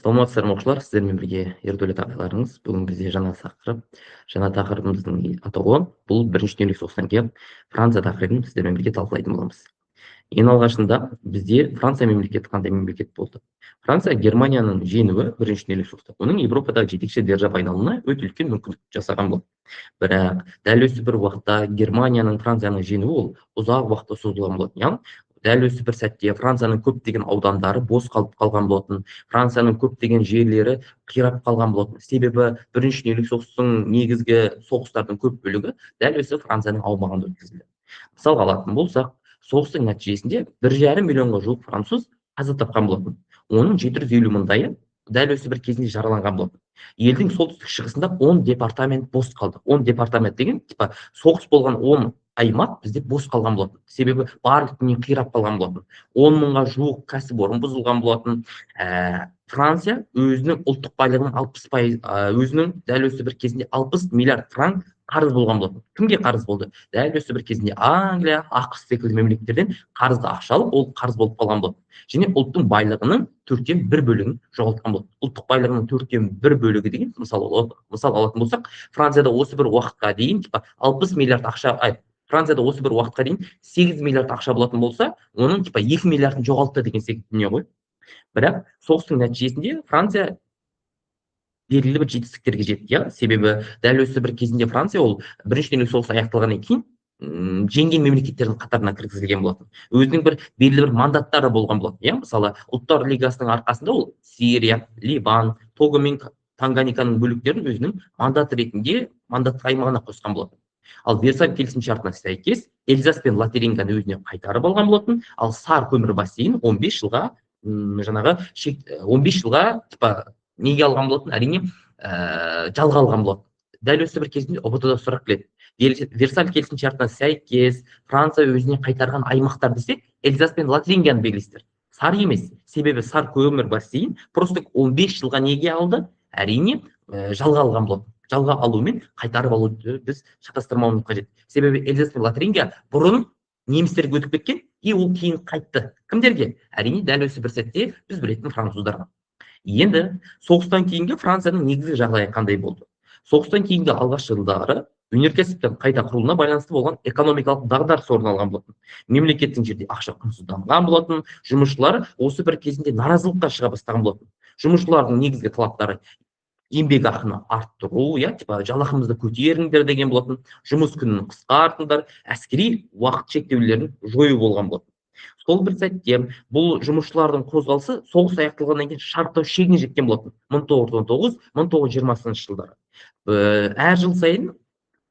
Саламатсыздар оқушылар, сіздермен бірге ердәулет ағаларыңыз. Бүгін бізде жаңа тақырыбымыздың атауы бұл бірінші дүниежүзілік соғыстан кейін Франция тақырыбын сіздермен бірге талқылайтын боламыз. Ең алғашында бізде Франция мемлекеті қандай мемлекет болды? Франция Германияның жеңуі бірінші дүниежүзілік соғыста оның Европадағы жетекші держава айналуына өте үлкен мүмкіндік жасаған болды. Бірақ дәл осы бір уақытта Германияның Францияны жеңуі ол ұзақ уақытқа созылған болатын. Яғни дәл осы бір сәтте Францияның көптеген аудандары бос қалып қалған болатын. Францияның көптеген жерлері қирап қалған болатын. Себебі бірінші дүниежүзілік соғыстың негізгі соғыстардың көп бөлігі дәл осы Францияның аумағында өткізілді. Мысалға алатын болсақ, соғыстың нәтижесінде 1,5 миллионға жуық француз қаза тапқан болатын. Оның 750 мыңдайы дәл осы бір кезінде жараланған болатын. Елдің солтүстік шығысында 10 департамент бос қалды. 10 департамент деген соғыс болған 10 аймақ бізде бос қалған болатын. Себебі барлық дүние қирап қалған болатын. 10 мыңға жуық кәсіпорын бұзылған болатын. Франция өзінің ұлттық байлығының 60%, өзінің дәл осы бір кезінде 60 миллиард франк қарыз болған болатын. Кімге қарыз болды? Дәл осы бір кезінде Англия, ақш секілді мемлекеттерден қарызды ақша алып, ол қарыз болып қалған болды. Және ұлттың байлығының 1/4 бөлігін жоғалтқан болды. Ұлттық байлығының 1/4 бөлігі деген мысал алатын болсақ, Францияда осы бір уақытқа дейін 60 миллиард ақша, Францияда осы бір уақытқа дейін 8 миллиард ақша болатын болса, оның 2 миллиардын жоғалтты деген секілді дүние ғой. Бірақ соғыстың нәтижесінде Франция белгілі бір жетістіктерге жетті. Себебі дәл осы бір кезінде Франция ол бірінші дүниежүзілік соғыс аяқталғаннан кейін жеңген мемлекеттердің қатарына кіргізілген болатын. Өзінің бір белгілі бір мандаттары болған болатын. Мысалы, Ұлттар лигасының арқасында ол Сирия, Ливан, Того мен Танганьиканың бөліктерін өзінің мандат ретінде мандаттық аймағына қосқан болатын. Ал Версаль келісімшартына сәйкес Эльзас пен Лотарингияны өзіне қайтарып алған болатын. Ал Сар көмір бассейнін 15 жылға неге алған болатын? Әрине, жалға алған болатын. Дәл осы бір кезінде ұбт-да сұрақ келеді. Версаль келісімшартына сәйкес Франция өзіне қайтарған аймақтар десек, Эльзас пен Лотарингияны белгілейсіздер. Сар емес. Себебі Сар көмір бассейн просто 15 жылға неге алды? Әрине, жалға алған болатын. Жалға алу мен қайтарып алуды біз шатастырмауымыз қажет. Себебі Эльзас пен Лотарингия бұрын немістерге өтіп кеткен, ол кейін қайтты. Кімдерге? Әрине, дәл осы бір сәтте біз білетін француздарға. Енді соғыстан кейінгі Францияның негізгі жағдайы қандай болды? Соғыстан кейінгі алғашқы жылдары өнеркәсіптің қайта құрылуына байланысты болған экономикалық дағдарыс орын алған болатын. Мемлекеттің жерде ақша құнсызданған болатын. Жұмысшылар осы бір кезінде наразылыққа шыға бастаған болатын. Жұмысшылардың негізгі талаптары еңбекақыны арттыру, жалақымызды көтеріңдер деген болатын. Жұмыс күнін қысқартыңдар, әскери уақыт шектеулерін жою болған болатын. Сол бір сәтте бұл жұмысшылардың қозғалысы соғыс аяқталғаннан кейін шарықтау шегіне жеткен болатын. 1919-1920 жылдары. Әр жыл сайын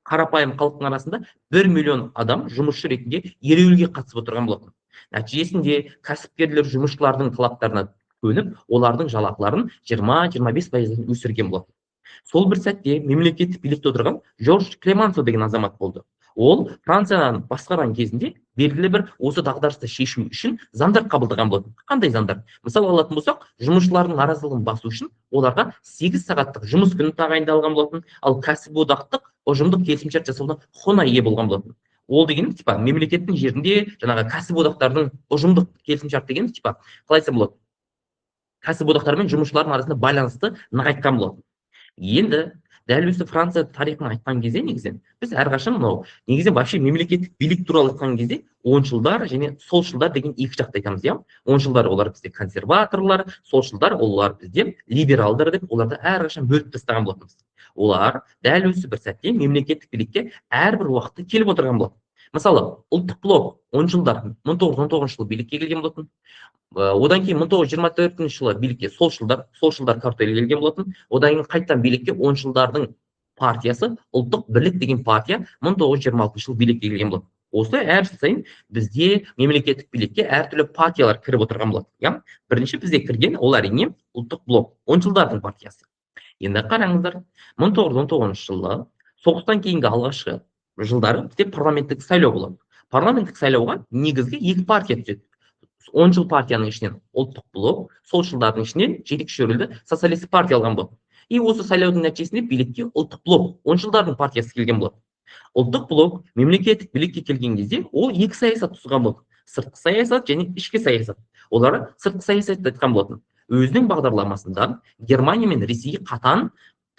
қарапайым халықтың арасында 1 миллион адам жұмысшы ретінде ереуілге қатысып отырған болатын. Нәтижесінде кәсіпкерлер жұмысшылардың талаптарына көніп, олардың жалақыларын 20-25% өсірген болатын. Сол бір сәтте мемлекеттік билікте отырған Жорж Клемансо деген азамат болды. Ол Францияны басқарған кезінде белгілі бір осы дағдарысты шешу үшін заңдар қабылдаған болатын. Қандай заңдар? Мысал алатын болсақ, жұмысшылардың наразылығын басу үшін оларға 8 сағаттық жұмыс күні тағайындалған болатын, ал кәсіподақтық ұжымдық келісімшарт жасауына құқығына ие болған болатын. Ол деген мемлекеттің жерінде жаңағы кәсіподақтардың ұжымдық келісімшарт деген қалай айтсам болады? Кәсіподақтар мен жұмысшылардың арасында байланысты нығайтқан болатын. Енді дәл осы Франция тарихын айтқан кезде негізінен біз әрқашан негізінен вообще мемлекеттік билік туралы айтқан кезде оңшылдар және солшылдар деген екі жақты айтамыз. Оңшылдар олар бізде консерваторлар, солшылдар олар бізде либералдар деп оларды әрқашан бөліп тастаған болатынбыз. Олар дәл осы бір сәтте мемлекеттік билікке әрбір уақытта келіп отырған болатын. Мысалы, ұлттық блок оңшылдар 1919 жылы билікке келген болатын. Одан кейін 1924 жылы билікке солшылдар картелі келген болатын. Одан кейін қайтадан билікке оңшылдардың партиясы, ұлттық бірлік деген партия 1926 жылы билікке келген болатын. Осы әр жыл сайын бізде мемлекеттік билікке әртүрлі партиялар кіріп отырған болатын. Бірінші бізде кірген ол әрине ұлттық блок, оңшылдардың партиясы. Енді қараңыздар, 1919 жылы соғыстан кейінгі алғашқы жылдары бізде парламенттік сайлау болады. Парламенттік сайлауға негізгі екі партия түседі. 10 жыл партияның ішінен ұлттық блок, солшылдардың ішінен жетекші рөлді социалистік партия алған болды. Осы сайлаудың нәтижесінде билікке ұлттық блок, 10 жылдардың партиясы келген болды. Ұлттық блок мемлекеттік билікке келген кезде ол екі саясат ұсынған болды. Сыртқы саясат және ішкі саясат. Олар сыртқы саясатты айтқан болатын. өзінің бағдарламасында Германия мен Ресейге қатаң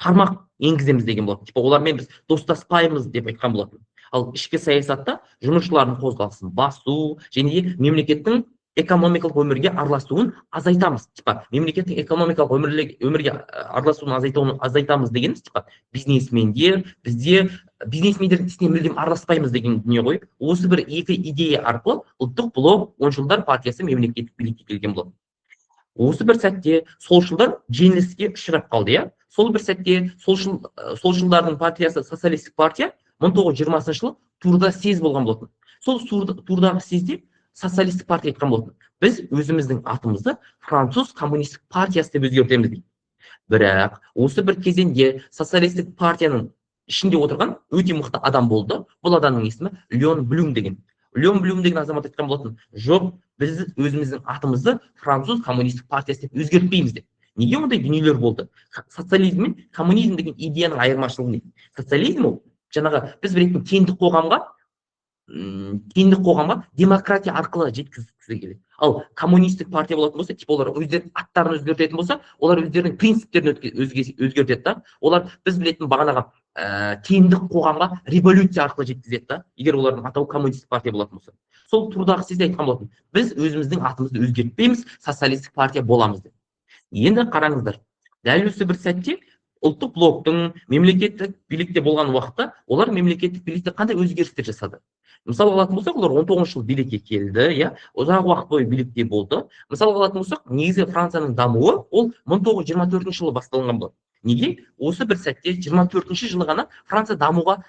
тармақ енгіземіз деген болатын. Типа олармен біз достаспаймыз деп айтқан болатын. Ал ішкі саясатта жұмысшылардың қозғалысын басу және де мемлекеттің экономикалық өмірге араласуын азайтамыз. Типа мемлекеттің экономикалық өмірге араласуын азайтамыз дегеніміз типа бизнесмендер, бізде бизнесмендердің ісіне мүлдем араласпаймыз деген дүние ғой. Осы бір екі идея арқылы ұлттық блок оңшылдар партиясы мемлекеттік билікке келген болды. Осы бір сәтте солшылдар жеңіліске ұшырап қалды, иә. Сол бір сәтте солшылдардың партиясы социалистік партия 1920 жылы турда съезд болған болатын. Сол турдағы съезде социалистік партия айтқан болатын. Біз өзіміздің атымызды француз коммунистік партиясы деп өзгертеміз дейді. Бірақ осы бір кезеңде социалистік партияның ішінде отырған өте мықты адам болды. Бұл адамның есімі Леон Блюм деген. Леон Блюм деген азамат айтқан болатын. Жоқ, біз өзіміздің атымызды француз коммунистік партиясы деп өзгертпейміз деп. Неге ондай дүниелер болды? Социализм мен коммунизм деген идеяның айырмашылығы не? Социализм ол жаңағы біз білетін теңдік қоғамға демократия арқылы жеткізгісі келеді. Ал коммунистік партия болатын болса, типа олар өздерінің аттарын өзгертетін болса, олар өздерінің принциптерін өзгертеді да. Олар біз білетін бағанағы теңдік қоғамға революция арқылы жеткізеді да. Егер олардың атауы коммунистік партия болатын болса. Сол турдағы съезде айтқан болатын. Біз өзіміздің атымызды өзгертпейміз, социалистік партия боламыз деп. Енді қараңыздар. Дәл осы бір сәтте ұлттық блоктың мемлекеттік билікте болған уақытта олар мемлекеттік билікте қандай өзгерістер жасады? Мысалы алатын болсақ, олар 19 жыл билікке келді, иә, ұзақ уақыт бойы билікте болды. Мысалы алатын болсақ, негізі Францияның дамуы ол 1924 жылы басталған болды. Неге? Осы бір сәтте 24 жылы ғана Франция дамуға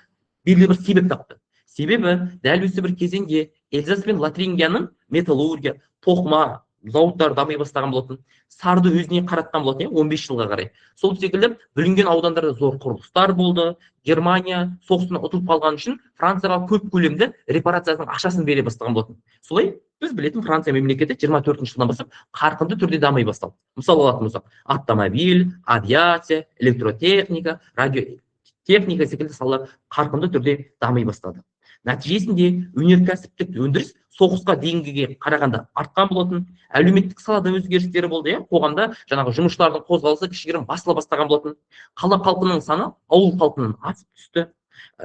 белгілі бір себеп тапты. Себебі дәл осы бір кезеңде Эльзас пен Лотарингияның металлургия, тоқыма зауыттар дами бастаған болатын. Сарды өзіне қаратқан болатын, 15 жылға қарай. Сол секілді бүлінген аудандарда зор құрылыстар болды. Германия соғысына ұтылып қалған үшін Францияға көп көлемді репарацияның ақшасын бере бастаған болатын. Солай біз білетін Франция мемлекеті 24 жылдан бастап қарқынды түрде дамый басталды. Мысалы алатын болсақ, автомобиль, авиация, электротехника, радиотехника секілді салалар қарқынды түрде дамый бастады. Нәтижесінде өнеркәсіптік өндіріс соғысқа дейінгіге қарағанда артқан болатын. Әлеуметтік салада өзгерістері болды, қоғамда жаңағы жұмысшылардың қозғалысы кішігірім басыла бастаған болатын. Қала халқының саны ауыл халқынан асып түсті.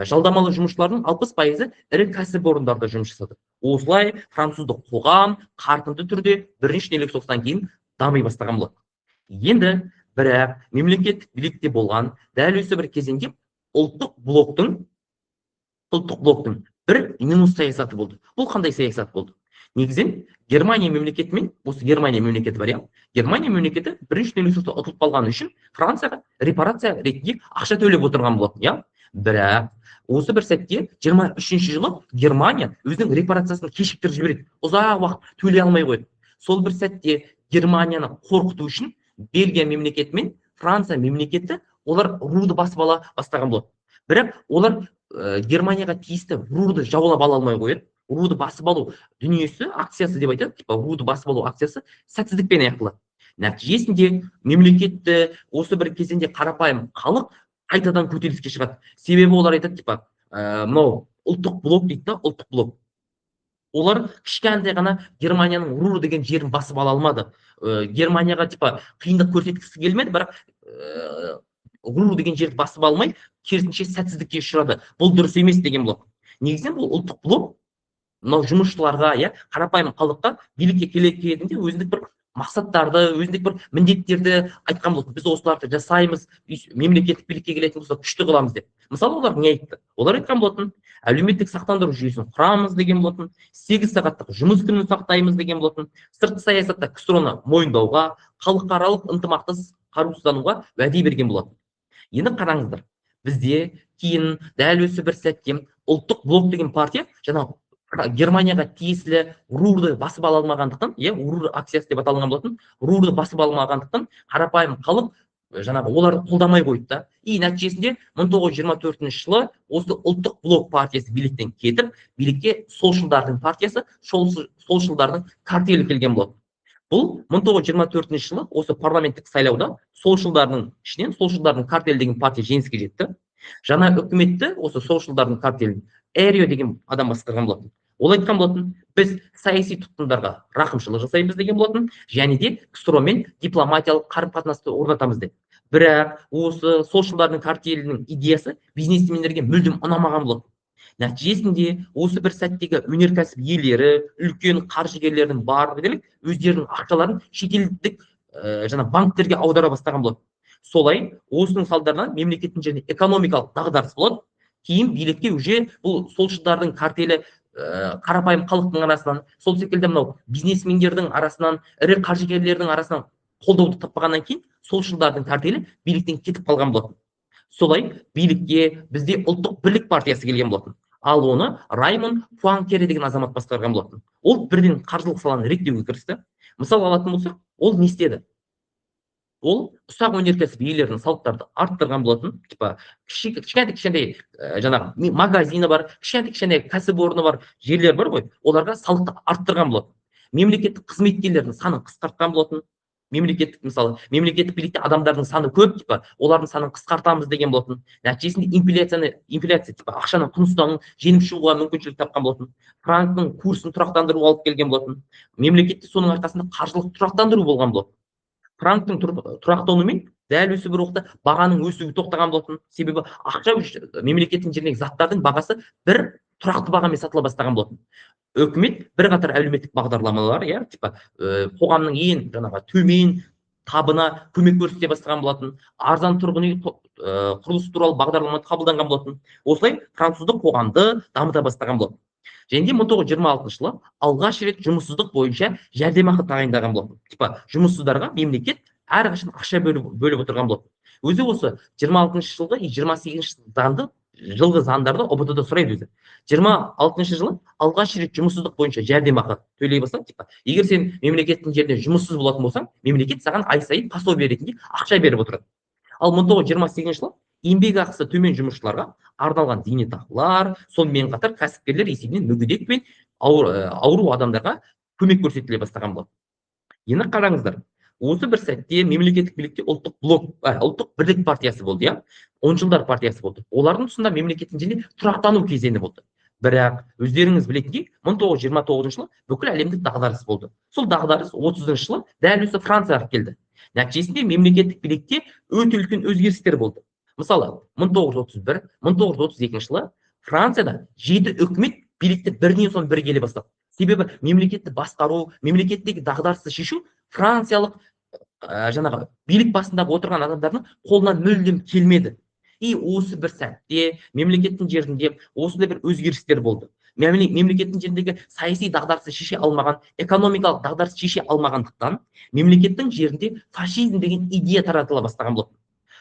Жалдамалы жұмысшылардың 60% ірі кәсіпорындарда жұмыс жасады. Осылай француздық қоғам қарқынды түрде бірінші дүниежүзілік соғыстан кейін дами бастаған болады. Енді бірақ мемлекеттік билікте болған дәл осы бір кезеңде ұлттық блоктың бір минус саясаты болды. Бұл қандай саясат болды? Негізен Германия мемлекеті мен осы Германия мемлекеті бар, иә. Германия мемлекеті бірінші дүниежүзілік соғыста ұтылып қалғаны үшін Францияға репарация ретінде ақша төлеп отырған болатын, иә. Бірақ осы бір сәтте 23 жылы Германия өзінің репарациясын кешіктіріп жібереді. Ұзақ уақыт төлей алмай қойды. Сол бір сәтте Германияны қорқыту үшін Бельгия мемлекеті мен Франция мемлекеті олар руды басып ала бастаған болады. Бірақ олар Германияға тиісті руды жаулап ала алмай қойды. Руды басып алу дүниесі, акциясы деп айтады, типа руды басып алу акциясы сәтсіздікпен аяқталады. Нәтижесінде мемлекетті осы бір кезеңде қарапайым халық қайтадан көтеріліске шығады. Себебі олар айтады, типа мынау ұлттық блок дейді да, ұлттық блок. Олар кішкентай ғана Германияның Рур деген жерін басып ала алмады. Германияға типа қиындық көрсеткісі келмеді, бірақ Рур деген жерді басып алмай, керісінше сәтсіздікке ұшырады. Бұл дұрыс емес деген блок. Негізінен бұл ұлттық блок мынау жұмысшыларға, қарапайым халыққа билікке келетінде өзіндік бір мақсаттарды, өзіндік бір міндеттерді айтқан болсын. Біз осыларды жасаймыз, мемлекеттік билікке келетін болса күшті қыламыз деп. Мысалы олар не айтты? Олар айтқан болатын, әлеуметтік сақтандыру жүйесін құрамыз деген болатын, 8 сағаттық жұмыс күнін сақтаймыз деген болатын, сыртқы саясатта КСРОны мойындауға, халықаралық ынтымақтас қарусыздануға уәде берген болатын. Енді қараңыздар, бізде кейін дәл осы бір сәтте ұлттық блок деген партия жаңағы Германияға тиесілі Рурды басып ала алмағандықтан, Рур акциясы деп аталған болатын, Рурды басып алмағандықтан қарапайым халық жаңағы оларды қолдамай қойды да. И нәтижесінде 1924 жылы осы ұлттық блок партиясы биліктен кетіп, билікке солшылдардың партиясы, солшылдардың картелі келген болады. Бұл 1924 жылы осы парламенттік сайлауда солшылдардың ішінен солшылдардың картелі деген партия жеңіске жетті. Жаңа үкіметті осы солшылдардың картелін Эрио деген адам басқарған болатын. Ол айтқан болатын, біз саяси тұтқындарға рақымшылық жасаймыз деген болатын, және де КСРО мен дипломатиялық қарым-қатынасты орнатамыз деп. Бірақ осы солшылдардың картелінің идеясы бизнесмендерге мүлдем ұнамаған болатын. Нәтижесінде осы бір сәттегі өнеркәсіп иелері, үлкен қаржыгерлердің барлығы дерлік өздерінің ақшаларын шетелдік банктерге аудара бастаған болады. Солай осының салдарынан мемлекеттің және экономикалық дағдарыс болады. Кейін билікке уже бұл солшылдардың картелі қарапайым халықтың арасынан, сол секілді мынау бизнесмендердің арасынан, ірі қаржыгерлердің арасынан қолдауды таппағаннан кейін солшылдардың картелі биліктен кетіп қалған болатын. Солай билікке бізде ұлттық бірлік партиясы келген болатын. Ал оны Раймон Пуанкере деген азамат басқарған болатын. Ол бірден қаржылық саланы реттеуге кірісті. Мысал алатын болсақ, ол не істеді? Ол ұсақ өнеркәсіп иелерінің салықтарды арттырған болатын. Типа кішкентай жаңағы магазині бар, кішкентай кәсіпорны бар, жерлер бар ғой, оларға салықты арттырған болатын. Мемлекеттік қызметкерлердің санын қысқартқан болатын. Мысалы, мемлекеттік билікте адамдардың саны көп, типа, олардың санын қысқартамыз деген болатын. Нәтижесінде инфляция, типа, ақшаның құн ұстауын жеңіп шығуға мүмкіншілік тапқан болатын. Франктың курсын тұрақтандыру алып келген болатын. Мемлекетте соның арқасында қаржылық тұрақтандыру болған болатын. Франктың тұрақтануымен дәл осы бір уақытта бағаның өсуі тоқтаған болатын. Себебі ақша мемлекеттің жеріндегі заттардың бағасы бір тұрақты бағамен сатыла бастаған болатын. Үкімет бірқатар әлеуметтік бағдарламалар, типа қоғамның ең жаңағы төмен табына көмек көрсете бастаған болатын. Арзан тұрғын үй құрылысы туралы бағдарлама қабылданған болатын. Осылай француздық қоғамды дамыта бастаған болатын. Және де 1926 жылы алғаш рет жұмыссыздық бойынша жәрдемақы тағайындаған болатын. Типа жұмыссыздарға мемлекет әрқашан ақша бөліп отырған болатын. Өзі осы 26 жылғы 28 жылғы заңдарды ОБТ-да сұрайды өзі. 26 жылы алғаш рет жұмыссыздық бойынша жәрдемақы төлей бастаған. Типа, егер сен мемлекеттің жерінде жұмыссыз болатын болсаң, мемлекет саған ай сайын пособие ретінде ақша беріп отырады. Ал 1928 жылы еңбек ақысы төмен жұмысшыларға арналған зейнетақылар, сонымен қатар кәсіпкерлер есебінен мүгедек пен ауру адамдарға көмек көрсетіле бастаған болады. Енді қараңыздар, осы бір сәтте мемлекеттік билікте ұлттық бірлік партиясы болды, 10 жылдар партиясы болды. Олардың тұсында мемлекеттің жерінде тұрақтану кезеңі болды. Бірақ өздеріңіз білетіндей 1929 жылы бүкіл әлемдік дағдарыс болды. Сол дағдарыс 30 жылы дәл осы Францияға келді. Нәтижесінде мемлекеттік билікте өте үлкен өзгерістер болды. Мысалы, 1931-1932 жылы Францияда 7 үкімет билікті бірінен соң бірі келе бастады. Себебі мемлекетті басқару, мемлекеттегі дағдарысты шешу франциялық жаңағы билік басындағы отырған адамдардың қолынан мүлдем келмеді. И осы бір сәтте мемлекеттің жерінде осындай бір өзгерістер болды. Мемлекеттің жеріндегі саяси дағдарысты шеше алмаған, экономикалық дағдарысты шеше алмағандықтан мемлекеттің жерінде фашизм деген идея таратыла бастаған болды.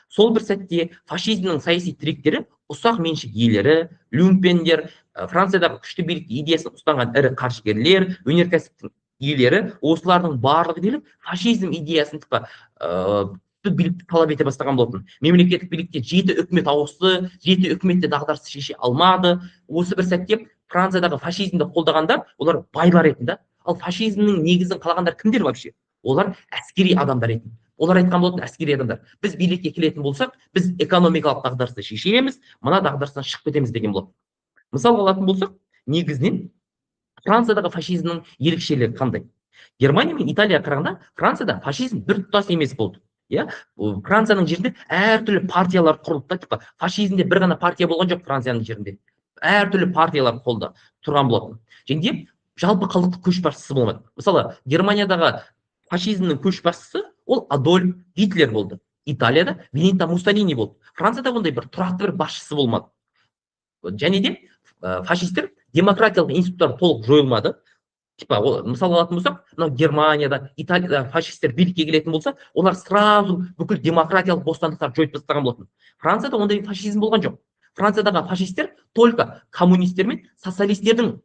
Сол бір сәтте фашизмнің саяси тіректері ұсақ меншік иелері, люмпендер, Франциядағы күшті билік идеясын ұстанған ірі қаржыгерлер, өнеркәсіптің иелері, осылардың барлығы деліп фашизм идеясын билікті талап ете бастаған болатын. Мемлекеттік билікте 7 үкімет ауысты, 7 үкіметте дағдарысты шеше алмады. Осы бір сәтте Франциядағы фашизмді қолдағандар, олар байлар етін. Ал фашизмнің негізін қалағандар кімдер вообще? Олар әскери адамдар етін. Олар айтқан болатын, әскери адамдар, біз билікке келетін болсақ, біз экономикалық дағдарысты шешеміз, мына дағдарыстан шығып кетеміз деген болады. Мысал алатын болсақ, негізінен Франциядағы фашизмнің ерекшелігі қандай? Германия мен Италия қарағанда Францияда фашизм бір тұтас емес болды. Францияның жерінде әртүрлі партиялар құрылды. Типа фашизмде бір ғана партия болған жоқ Францияның жерінде. Әртүрлі партиялар қолда тұрған болатын. Және жалпы халықтық көшбасшысы болмады. Мысалы, Германиядағы фашизмнің көшбасшысы ол Адольф Гитлер болды. Италияда Бенито Муссолини болды. Францияда ондай бір тұрақты бір басшысы болмады. Және де фашистер демократиялық институттар толық жойылмады. Типа, мысал алатын болсақ, Германияда, Италияда фашистер билікке келетін болса, олар сразу бүкіл демократиялық бостандықтар жойып тастаған болатын. Францияда ондай фашизм болған жоқ. Франциядағы фашистер только коммунистер мен социалистердің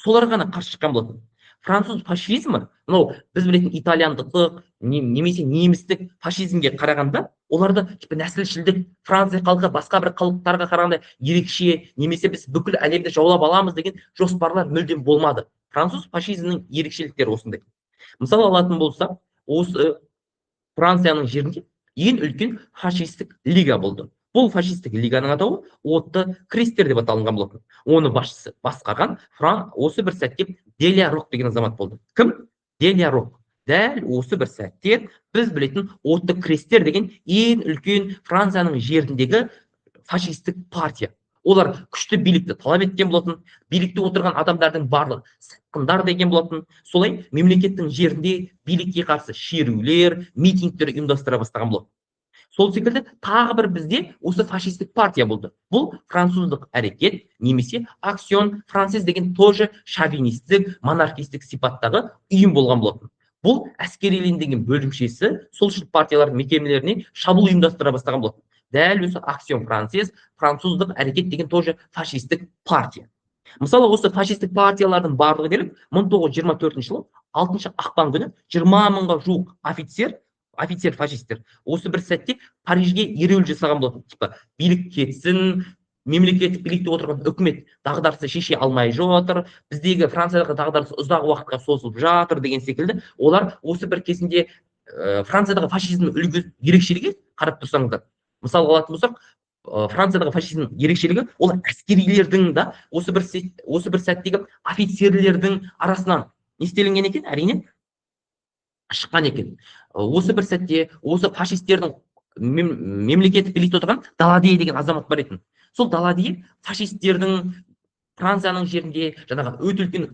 солар ғана қарсы шыққан болатын. Француз фашизмі, біз білетін итальяндық, немесе немістік фашизмге қарағанда, оларды нәсілшілдік, Франция халқы басқа бір халықтарға қарағанда ерекше, немесе біз бүкіл әлемді жаулап аламыз деген жоспарлар мүлдем болмады. Француз фашизмнің ерекшеліктері осындай. Мысал алатын болсақ, осы Францияның жерінде ең үлкен фашистік лига болды. Бұл фашистік лиганың атауы отты крестер деп аталынған болатын. Оны басшысы басқарған осы бір сәтте Делия Рок деген азамат болды. Кім? Делия Рок. Дәл осы бір сәтте біз білетін отты крестер деген ең үлкен Францияның жеріндегі фашистік партия. Олар күшті билікті талап еткен болатын, билікте отырған адамдардың барлығы сатқындар деген болатын. Солай мемлекеттің жерінде билікке қарсы шерулер, митингтер ұйымдастыра бастаған болатын. Сол секілді тағы бір бізде осы фашистік партия болды. Бұл француздық әрекет немесе аксион францез деген тоже шовинистік, монархистік сипаттағы ұйым болған болатын. Бұл әскериленген бөлімшесі солшыл партиялардың мекемелеріне шабуыл ұйымдастыра бастаған болатын. Дәл осы аксион францез, француздық әрекет деген тоже фашистік партия. Мысалы, осы фашистік партиялардың барлығы дерлік 1924 жылы 6 ақпан күні 20 мыңға жуық офицер фашистер осы бір сәтте Парижге ереуіл жасаған болатын. Типа, билік кетсін, мемлекеттік билікте отырған үкімет дағдарысты шеше алмай жатыр, біздегі Франциядағы дағдарыс ұзақ уақытқа созылып жатыр деген секілді. Олар осы бір кезінде Франциядағы фашизм үлгі ерекшелігі қарап тұрсаңыздар. Мысалы алатын болсақ, Франциядағы фашизм ерекшелігі ол әскерилердің да осы бір сәттегі офицерлердің арасынан не істелінген екен, әрине шыққан екен. Осы бір сәтте осы фашистердің мемлекеттік билікте отырған Даладие деген азамат бар екен. Сол Даладие фашистердің Францияның жерінде жаңағы өте үлкен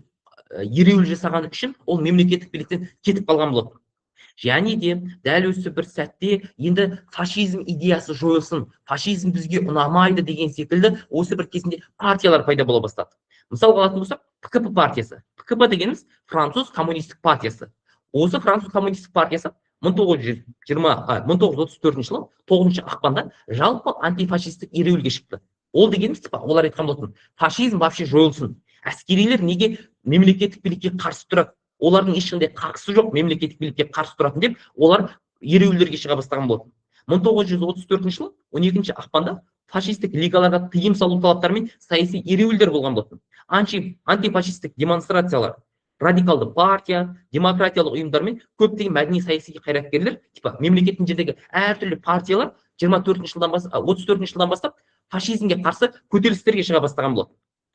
ереуіл жасаған үшін ол мемлекеттік биліктен кетіп қалған болатын. Және де дәл осы бір сәтте енді фашизм идеясы жойылсын, фашизм бізге ұнамайды деген секілді осы бір кезінде партиялар пайда бола бастады. Мысалға алатын болсақ, ПКП партиясы. ПКП дегеніміз француз коммунистік партиясы. Осы француз коммунистік партиясы 1934 жылы 9 ақпанда жалпы антифашистік ереуілге шықты. Ол дегеніміз, олар айтқан болатын, фашизм вообще жойылсын. Әскерилер неге мемлекеттік билікке қарсы тұрады? Олардың ешқандай қақысы жоқ мемлекеттік билікке қарсы тұратын деп, олар ереуілдерге шыға бастаған болатын. 1934 жылы 12 ақпанда фашистік лигаларға тыйым салу талаптарымен саяси ереуілдер болған болатын. Антифашистік демонстрациялар, радикалды партия, демократиялық ұйымдар мен көптеген мәдени саяси қайраткерлер, мемлекеттің жердегі әртүрлі партиялар 34 жылдан бастап фашизмге қарсы көтерілістерге шыға бастаған болады.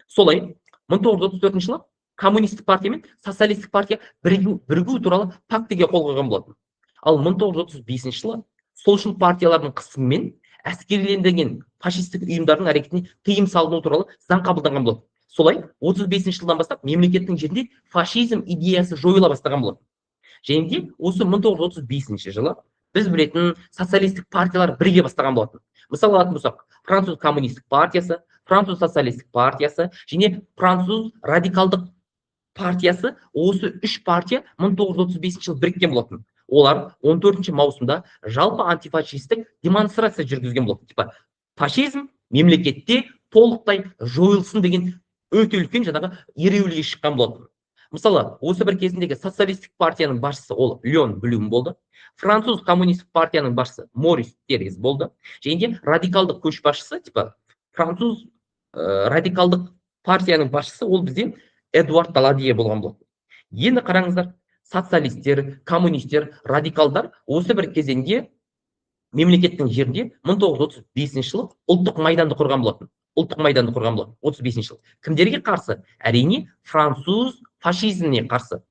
Солай 1934 жылы коммунистік партия мен социалистік партия бірігу туралы пактіге қол қойған болатын. Ал 1935 жылы солшыл партиялардың қысымымен әскериленген фашистік ұйымдардың әрекетіне тыйым салыну туралы заң қабылданған болады. Солай 35 жылдан бастап мемлекеттің жерінде фашизм идеясы жойыла бастаған болады. Және де осы 1935 жылы біз білетін социалистік партиялар біріге бастаған болатын. Мысалы алатын болсақ, француз коммунистік партиясы, француз социалистік партиясы және француз радикалдық партиясы, осы үш партия 1935 жылы біріккен болатын. Олар 14 маусымда жалпы антифашистік демонстрация жүргізген болатын. Фашизм мемлекетте толықтай жойылсын деген өте үлкен жаңағы ереуілге шыққан болатын. Мысалы, осы бір кезіндегі социалистік партияның басшысы ол Леон Блюм болды. Француз коммунистік партияның басшысы Морис Терез болды. Және де радикалдық көшбасшысы, француз радикалдық партияның басшысы ол бізде Эдуард Даладие болған болды. Енді қараңыздар, социалистер, коммунистер, радикалдар осы бір кезеңде мемлекеттің жерінде 1935 жылы ұлттық майданды құрған болатын. 35 жыл. Кімдерге қарсы? Әрине, француз фашизміне қарсы.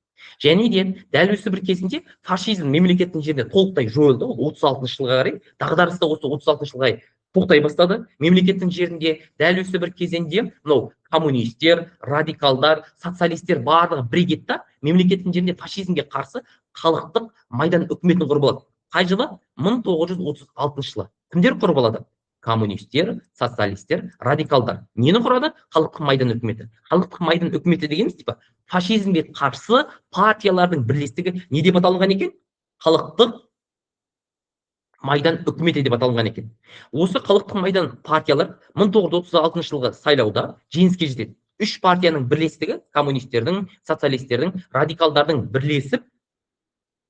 Және де дәл осы бір кезінде фашизм мемлекеттің жерінде толықтай жойылды. 36 жылға қарай, дағдарыста осы 36 жылға тоқтай бастады. Мемлекеттің жерінде дәл осы бір кезеңде коммунистер, радикалдар, социалистер барлығы бірігеді, мемлекеттің жерінде фашизмге қарсы халықтық майдан үкіметін құрып алады. Қай жылы? 1936 жылы. Кімдер құрып алады? Коммунистер, социалистер, радикалдар. Нені құрады? Халықтық майдан үкіметі. Халықтық майдан үкіметі дегеніміз фашизмге қарсы партиялардың бірлестігі не деп аталынған екен? Халықтық майдан үкіметі деп аталынған екен. Осы халықтық майдан партиялар 1936 жылғы сайлауда жеңіске жетеді. Үш партияның бірлестігі, коммунистердің, социалистердің, радикалдардың бірлесіп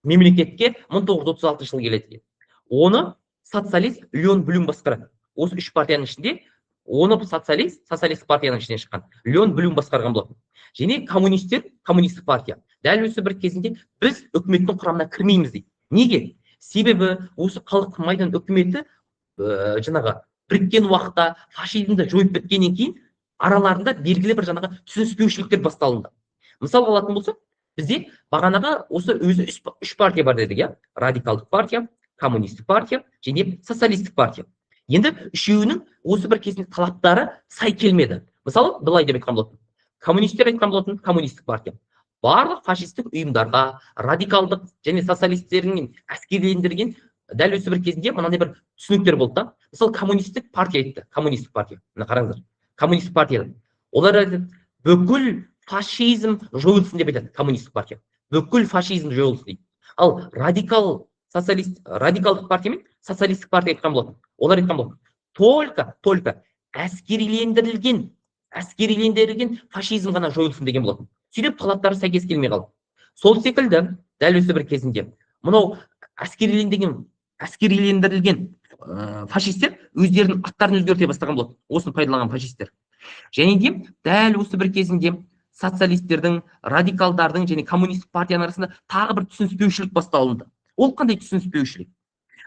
мемлекетке 1936 жылы келеді. Оны социалист Леон Блюм басқарады. Осы үш партияның ішінде оны социалист партияның ішінен шыққан Леон Блюм басқарған болатын. Және коммунистер, коммунистік партия. Дәл осы бір кезінде біз үкіметтің құрамына кірмейміз дейді. Неге? Себебі осы халықтық майдан үкіметі жаңағы біріккен уақытта фашизмді жойып біткеннен кейін араларында белгілі бір жаңағы түсініспеушіліктер басталынды. Мысал алатын болсақ, бізде бағанағы осы өзі үш партия бар дедік, иә? Радикалдық партия, коммунистік партия және социалистік партия. Енді үшеуінің осы бір кезінде талаптары сай келмеді. Мысалы, былай деп айтқан болатын. Коммунистер айтқан болатын, коммунистік партия барлық фашистік ұйымдарға, радикалдық және социалистердің әскерилендірген дәл осы бір кезінде мынандай бір түсініктер болды да. Мысалы, коммунистік партия айтты, коммунистік партия. Мына қараңыздар. Коммунистік партия. Олар айтады, бүкіл фашизм жойылсын деп айтады коммунистік партия. Бүкіл фашизм жойылсын дейді. Ал радикалдық партия мен социалистік партия айтқан болатын. Олар айтқан болатын. Только әскерилендірілген фашизм ғана жойылсын деген болатын. Сөйтіп талаптары сәйкес келмей қалды. Сол секілді, дәл осы бір кезінде, мынау әскерилендірілген фашистер өздерінің аттарын өзгерте бастаған болады. Осыны пайдаланған фашистер. Және де дәл осы бір кезінде социалистердің, радикалдардың және коммунистік партияның арасында тағы бір түсініспеушілік басталынды. Ол қандай түсініспеушілік?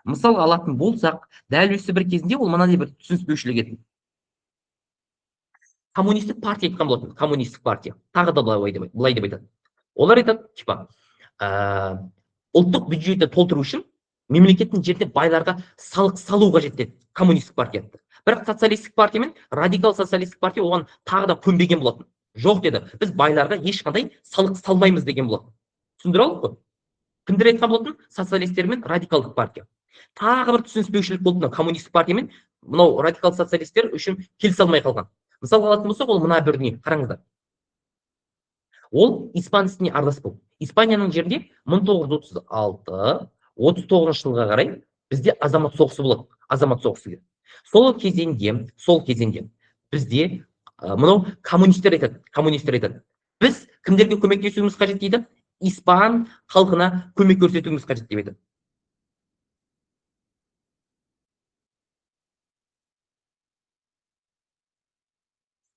Мысал алатын болсақ, дәл осы бір кезінде ол мынандай бір түсініспеушілік еді. Коммунистік партия айтқан болатын, коммунистік партия. Тағы да былай деп айтады. Олар айтады, типа, ұлттық бюджетті толтыру үшін мемлекеттің жеріне байларға салық салу қажет деді коммунистік партия. Бірақ социалистік партия мен радикал социалистік партия оған тағы да көнбеген болатын. Жоқ деді, біз байларға ешқандай салық салмаймыз деген болатын. Түсіндіре алдық қой? Кімдер айтқан болатын? Социалистер мен радикалдық партия. Тағы бір түсініспеушілік болды коммунистік партия мен мынау радикал социалистер үшін келісе алмай қалған. Мысал алатын болсақ, ол мына бір дүние, қараңыздар. Ол испан ісіне араласпау. Испанияның жерінде 1936-39 жылға қарай бізде азамат соғысы болады. Азамат соғысы. Сол кезеңде бізде мынау коммунистер айтады. Біз кімдерге көмектесуіміз қажет дейді? Испан халқына көмек көрсетуіміз қажет деп айтады.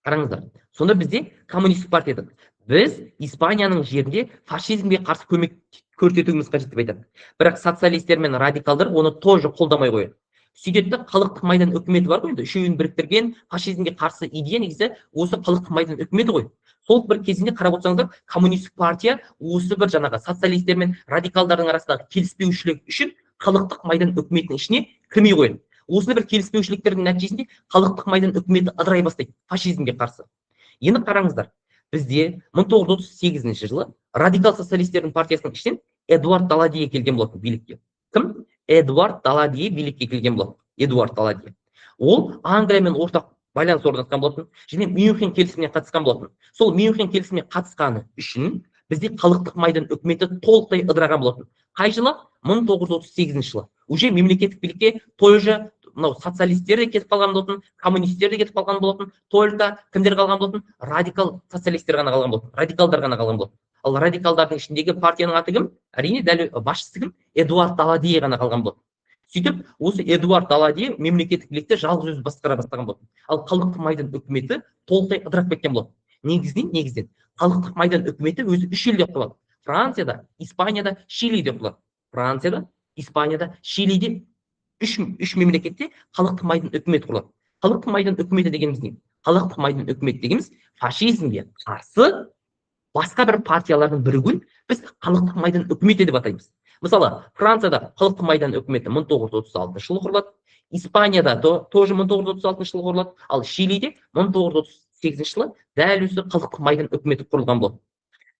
Қараңыздар. Сонда бізде коммунистік партия айтады. Біз Испанияның жерінде фашизмге қарсы көмек көрсетуіміз қажет деп айтады. Бірақ социалистер мен радикалдар оны тоже қолдамай қояды. Сөйтеді, халықтық майдан үкіметі бар ғой, енді үшеуін біріктірген фашизмге қарсы идея негізі осы халықтық майдан үкіметі ғой. Сол бір кезінде қарап отырсаңыздар, коммунистік партия осы бір жаңағы социалистер мен радикалдардың арасындағы келіспеушілік үшін халықтық майдан үкіметінің ішіне кірмей қояды. Осы бір келіспеушіліктердің нәтижесінде халықтық майдан үкіметі ыдырай бастайды фашизмге қарсы. Енді қараңыздар, бізде 1938 жылы радикал социалистердің партиясының ішінен Эдуард Даладье келген болатын билікке. Кім? Эдуард Даладье билікке келген болатын. Эдуард Даладье. Ол Англиямен ортақ байланыс орнатқан болатын, және Мюнхен келісіміне қатысқан болатын. Сол Мюнхен келісіміне қатысқаны үшін бізде халықтық майдан үкіметі толықтай ыдыраған болатын. Қай жылы? 1938 жылы. Уже мемлекеттік билікке тоже мынау социалистер де кетіп қалған болатын, коммунистер де кетіп қалған болатын, только кімдер қалған болатын? Радикал социалистер ғана қалған болатын, радикалдар ғана қалған болатын. Ал радикалдардың ішіндегі партияның аты кім? Әрине, дәл басшысы кім? Эдуард Даладье ғана қалған болатын. Сөйтіп, осы Эдуард Даладье мемлекеттік билікті жалғыз өзі басқара бастаған болатын. Ал халықтық майдан үкіметі толықтай ыдырап кеткен болатын. Негізден халықтық майдан үкіметі өзі үш елде құрылады. Францияда, Испанияда, Чилиде құрылады. Францияда, Испанияда, Чилиде үш мемлекетте халықтық майдан үкіметі құрылады. Халықтық майдан үкіметі дегеніміз не? Халықтық майдан үкіметі дегеніміз фашизмге қарсы басқа бір партиялардың бірігуін біз халықтық майдан үкіметі деп атаймыз. Мысалы, Францияда халықтық майдан үкіметі 1936 жылы құрылады, Испанияда тоже 1936 жылы құрылады, ал Чилиде 1938 жылы дәл осы халықтық майдан үкіметі құрылған болды.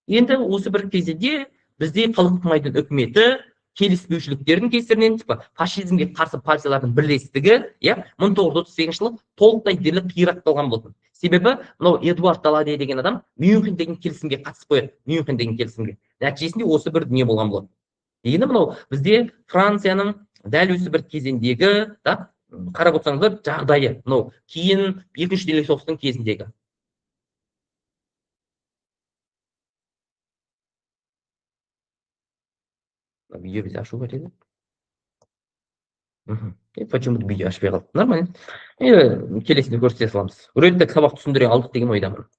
Енді осы бір кезеңде бізде халықтық майдан үкіметі келіспеушіліктердің кесірінен фашизмге қарсы партиялардың бірлестігі 1938 жылы толықтай дерлік қирап қалған болатын. Себебі мынау Эдуард Даладье деген адам Мюнхен деген келісімге қатысып қояды. Мюнхен деген келісімге. Нәтижесінде осы бір дүние болған болады. Енді мынау бізде Францияның дәл осы бір кезеңдегі қарап отырсаңыздар жағдайы, мынау кейін екінші дүниежүзілік соғыстың кезіндегі. Видео бізде ашу бар еді. Почему-то видео ашпай қалды. Нормально. Келесінде көрсете саламыз. Үрейлі сабақ түсіндіре алдық деген ойдамын.